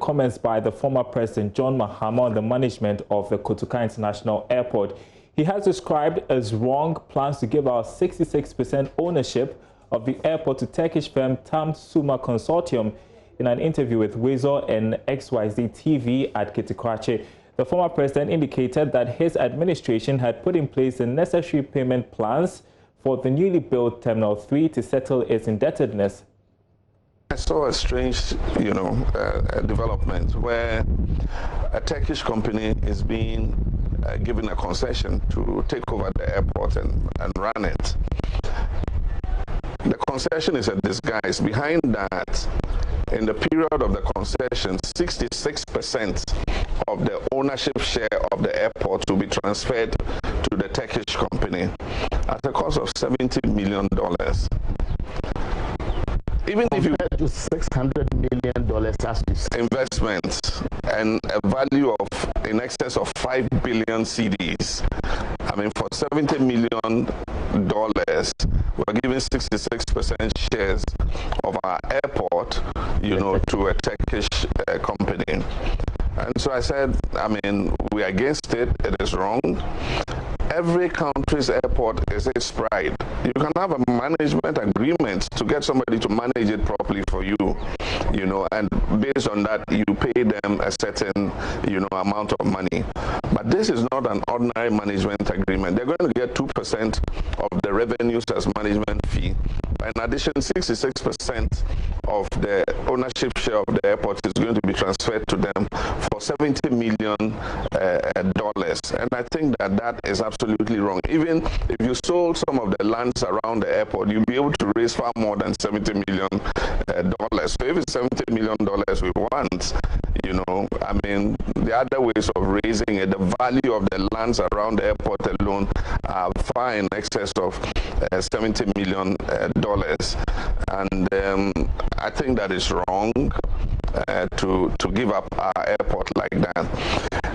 comments by the former President John Mahama on the management of the Kotoka International Airport. He has described as wrong plans to give out 66% ownership of the airport to Turkish firm Tam Suma Consortium. In an interview with Wezo and XYZ TV at Kitikwache, the former president indicated that his administration had put in place the necessary payment plans for the newly built Terminal 3 to settle its indebtedness. I saw a strange, development where a Turkish company is being given a concession to take over the airport and run it. The concession is a disguise. Behind that, in the period of the concession, 66% of the ownership share of the airport will be transferred to the Turkish company at a cost of $70 million. Even if you to $600 million as investment and a value of in excess of 5 billion CDs, I mean, for $70 million, we're giving 66% shares of our airport, to a Turkish company. And so I said, we're against it. It is wrong. Every country's airport is its pride. You can have a management agreement to get somebody to manage it properly for you, and based on that, you pay them a certain, amount of money. But this is not an ordinary management agreement. They're going to get 2% of the revenues as management fee. In addition, 66% of the ownership share of the airport is going to be transferred to them for $70 million. And I think that is absolutely wrong. Even if you sold some of the lands around the airport, you'll be able to raise far more than $70 million. So if it's $70 million we want, the other ways of raising it, the value of the lands around the airport alone are far in excess of $70 million. And I think that is wrong to give up our airport like that.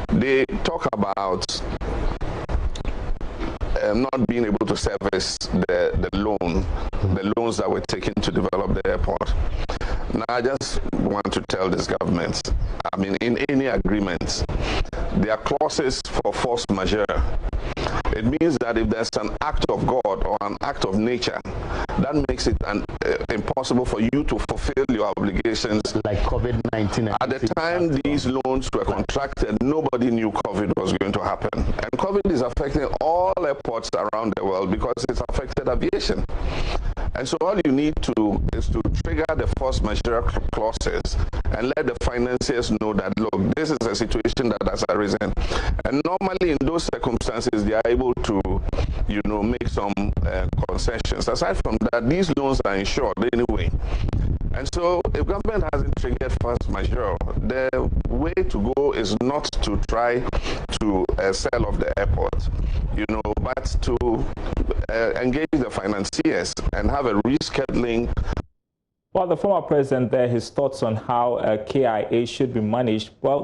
They talk about not being able to service the loans that were taken to develop the airport. Now, I just want to tell this government, in any agreement, there are clauses for force majeure. It means that if there's an act of God or an act of nature, that makes it impossible for you to fulfill your obligations. Like COVID-19. At the time these loans were contracted, nobody knew COVID was going to happen. And COVID is affecting all airports around the world because it's affected aviation. And so all you need to is to trigger the force majeure clauses and let the financiers know that, look, this is a situation that has arisen. And normally in those circumstances, they are able to, make some concessions. Aside from that, these loans are insured anyway. And so if government hasn't triggered force majeure, the way to go is not to try to sell off the airport, but to engage the financiers and have a rescheduling. While the former president there, his thoughts on how KIA should be managed, well,